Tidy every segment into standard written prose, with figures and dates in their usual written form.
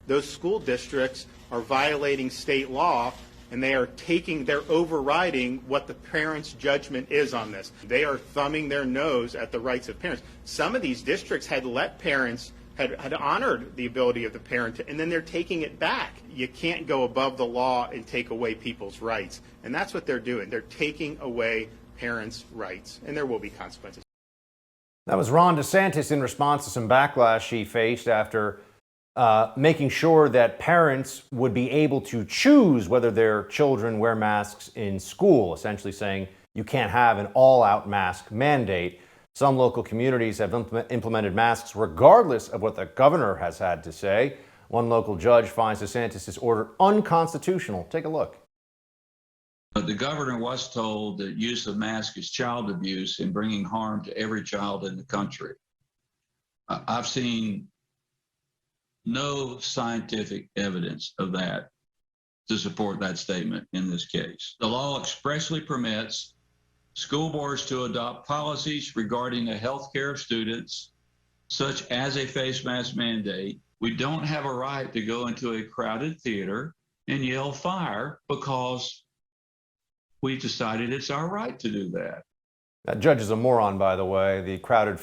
Those school districts are violating state law, and they're overriding what the parents' judgment is on this. They are thumbing their nose at the rights of parents. Some of these districts had let parents, had honored the ability of the parent, and then they're taking it back. You can't go above the law and take away people's rights. And that's what they're doing. They're taking away parents' rights, and there will be consequences. That was Ron DeSantis in response to some backlash he faced after making sure that parents would be able to choose whether their children wear masks in school, essentially saying you can't have an all-out mask mandate. Some local communities have implemented masks regardless of what the governor has had to say. One local judge finds DeSantis' order unconstitutional. Take a look. The governor was told that use of masks is child abuse and bringing harm to every child in the country. I've seen no scientific evidence of that to support that statement in this case. The law expressly permits school boards to adopt policies regarding the health care of students, such as a face mask mandate. We don't have a right to go into a crowded theater and yell fire because we decided it's our right to do that. That judge is a moron, by the way. The crowded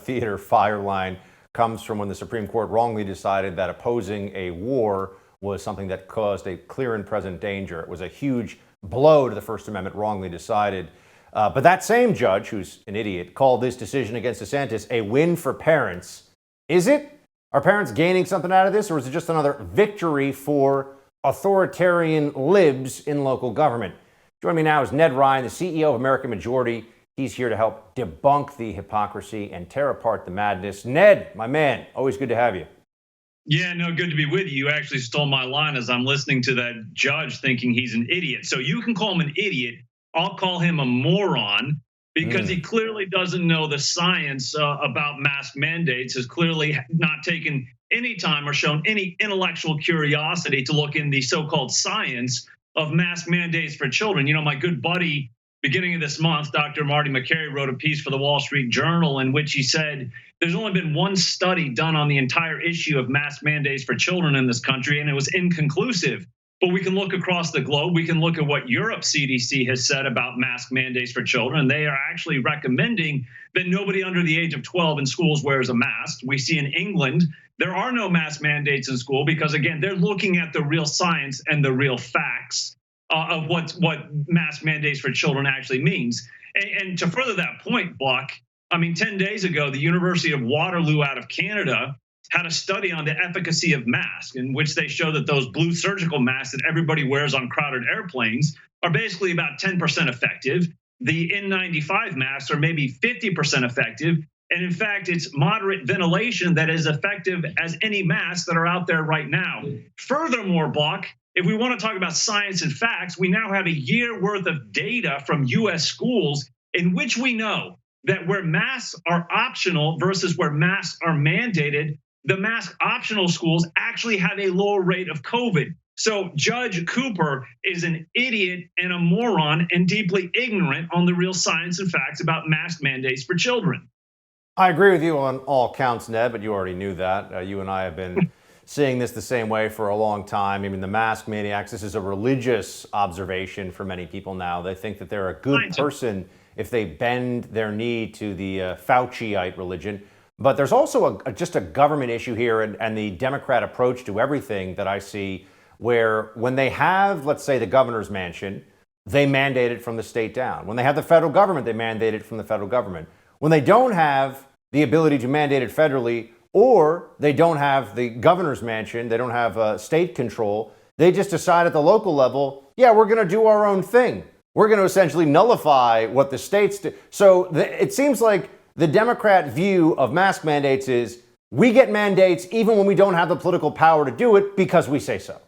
theater fire line comes from when the Supreme Court wrongly decided that opposing a war was something that caused a clear and present danger. It was a huge blow to the First Amendment, wrongly decided. But that same judge, who's an idiot, called this decision against DeSantis a win for parents. Is it? Are parents gaining something out of this, or is it just another victory for authoritarian libs in local government? Joining me now is Ned Ryun, the CEO of American Majority. He's here to help debunk the hypocrisy and tear apart the madness. Ned, my man, always good to have you. Yeah, no, good to be with you. You actually stole my line as I'm listening to that judge thinking he's an idiot. So you can call him an idiot. I'll call him a moron because he clearly doesn't know the science about mask mandates, has clearly not taken any time or shown any intellectual curiosity to look in the so-called science of mask mandates for children. You know, my good buddy, beginning of this month, Dr. Marty McCary wrote a piece for the Wall Street Journal in which he said there's only been one study done on the entire issue of mask mandates for children in this country, and it was inconclusive. But we can look across the globe. We can look at what Europe's CDC has said about mask mandates for children. They are actually recommending that nobody under the age of 12 in schools wears a mask. We see in England, there are no mask mandates in school because, again, they're looking at the real science and the real facts of what mask mandates for children actually means. And to further that point, Buck, I mean, 10 days ago, the University of Waterloo out of Canada had a study on the efficacy of masks in which they show that those blue surgical masks that everybody wears on crowded airplanes are basically about 10% effective. The N95 masks are maybe 50% effective. And in fact, it's moderate ventilation that is effective as any masks that are out there right now. Furthermore, Buck, if we want to talk about science and facts, we now have a year worth of data from U.S. schools in which we know that where masks are optional versus where masks are mandated, the mask optional schools actually have a lower rate of COVID. So Judge Cooper is an idiot and a moron and deeply ignorant on the real science and facts about mask mandates for children. I agree with you on all counts, Ned, but you already knew that. You and I have been seeing this the same way for a long time. I mean, the mask maniacs, this is a religious observation for many people now. They think that they're a good person if they bend their knee to the Fauciite religion. But there's also just a government issue here and the Democrat approach to everything that I see, where when they have, let's say, the governor's mansion, they mandate it from the state down. When they have the federal government, they mandate it from the federal government. When they don't have the ability to mandate it federally, or they don't have the governor's mansion, they don't have state control, they just decide at the local level, yeah, we're going to do our own thing. We're going to essentially nullify what the states do. So it seems like the Democrat view of mask mandates is we get mandates even when we don't have the political power to do it because we say so.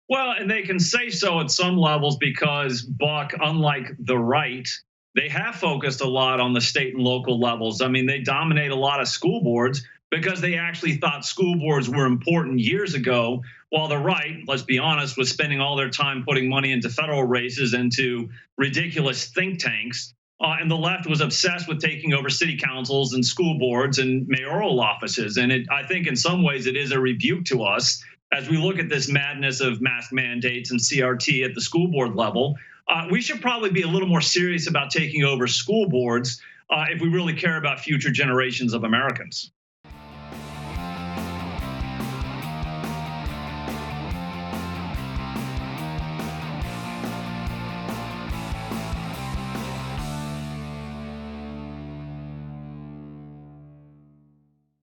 Well, and they can say so at some levels because, Buck, unlike the right, they have focused a lot on the state and local levels. I mean, they dominate a lot of school boards because they actually thought school boards were important years ago, while the right, let's be honest, was spending all their time putting money into federal races, into ridiculous think tanks. and the left was obsessed with taking over city councils and school boards and mayoral offices. And I think in some ways it is a rebuke to us as we look at this madness of mask mandates and CRT at the school board level. We should probably be a little more serious about taking over school boards if we really care about future generations of Americans.